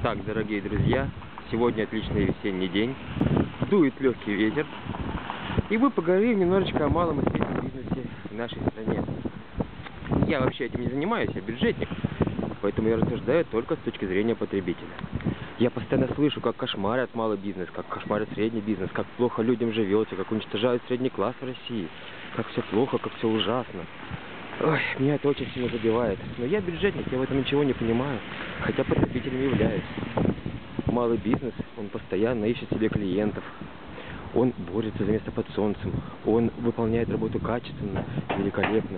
Итак, дорогие друзья, сегодня отличный весенний день, дует легкий ветер, и мы поговорим немножечко о малом и среднем бизнесе в нашей стране. Я вообще этим не занимаюсь, я бюджетник, поэтому я рассуждаю только с точки зрения потребителя. Я постоянно слышу, как кошмарят малый бизнес, как кошмарят средний бизнес, как плохо людям живется, как уничтожают средний класс в России, как все плохо, как все ужасно. Ой, меня это очень сильно задевает. Но я бюджетник, я в этом ничего не понимаю, хотя потребителем являюсь. Малый бизнес, он постоянно ищет себе клиентов. Он борется за место под солнцем. Он выполняет работу качественно, великолепно.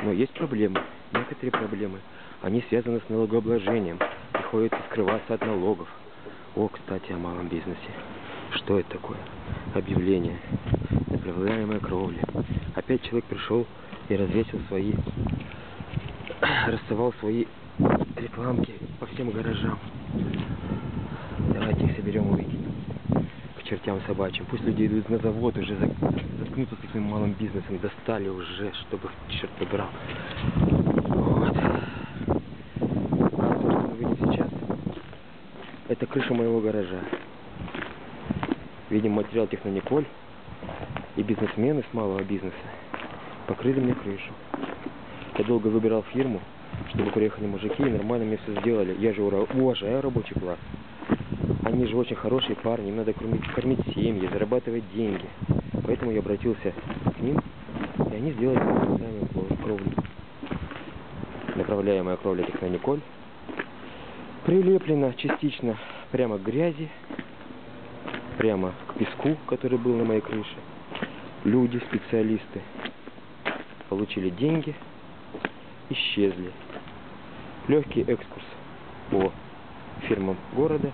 Но есть проблемы, некоторые проблемы. Они связаны с налогообложением. Приходится скрываться от налогов. О, кстати, о малом бизнесе. Что это такое? Объявление. Направляемая кровля. Опять человек пришел и развесил свои, рассылал свои рекламки по всем гаражам. Давайте их соберем и выкинем к чертям собачьим. Пусть люди идут на завод, уже заткнутся с таким малым бизнесом, достали уже, чтобы черт побрал. Вот. А то, что мы видим сейчас, это крыша моего гаража. Видим материал Технониколь, и бизнесмены с малого бизнеса покрыли мне крышу. Я долго выбирал фирму, чтобы приехали мужики и нормально мне все сделали. Я же уважаю рабочий класс. Они же очень хорошие парни, им надо кормить семьи, зарабатывать деньги. Поэтому я обратился к ним, и они сделали направляемую кровлю. Направляемая кровля Технониколь прилеплена частично прямо к грязи, прямо к песку, который был на моей крыше. Люди, специалисты получили деньги, исчезли. Легкий экскурс по фирмам города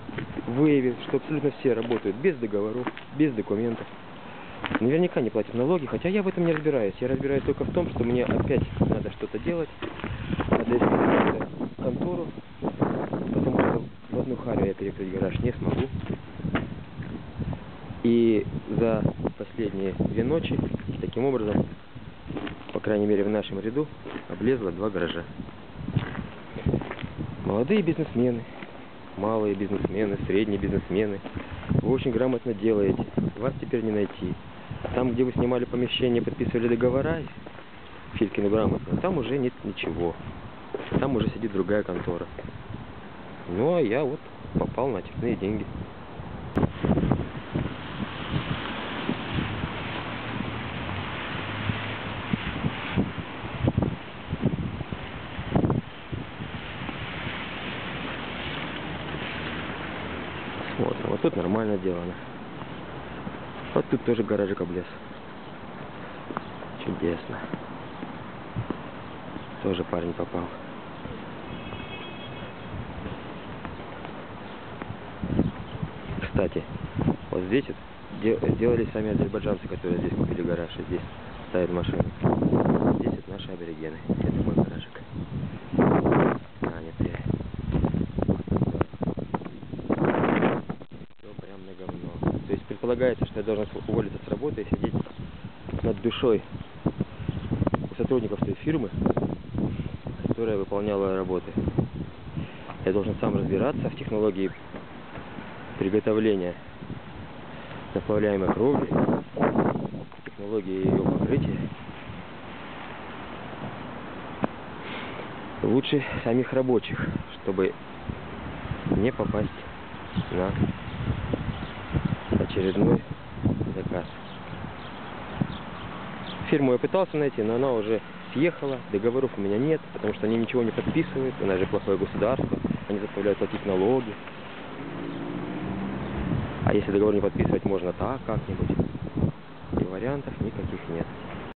выявил, что абсолютно все работают без договоров, без документов. Наверняка не платят налоги, хотя я в этом не разбираюсь. Я разбираюсь только в том, что мне опять надо что-то делать, надо искать контору, потому что в одну харю я перекрыть гараж не смогу. И за последние 2 ночи таким образом, по крайней мере в нашем ряду, облезло 2 гаража. Молодые бизнесмены, малые бизнесмены, средние бизнесмены, вы очень грамотно делаете, вас теперь не найти. Там, где вы снимали помещение, подписывали договора, Филькину грамотно, там уже нет ничего. Там уже сидит другая контора. Ну а я вот попал на очередные деньги. Смотрим, вот тут нормально сделано. Вот тут тоже гаражик облез. Чудесно. Тоже парень попал. Кстати, вот здесь вот сделали сами азербайджанцы, которые здесь купили гараж, и здесь ставят машины. Здесь вот наши аборигены. Это мой гаражик. Нанятые. Все прям на говно. То есть предполагается, что я должен уволиться с работы и сидеть над душой у сотрудников той фирмы, которая выполняла работы. Я должен сам разбираться в технологии приготовления наплавляемой кровли, технологии ее покрытия. Лучше самих рабочих, чтобы не попасть на очередной заказ. Фирму я пытался найти, но она уже съехала, договоров у меня нет, потому что они ничего не подписывают, у нас же плохое государство, они заставляют платить налоги. А если договор не подписывать, можно так как-нибудь. И вариантов никаких нет.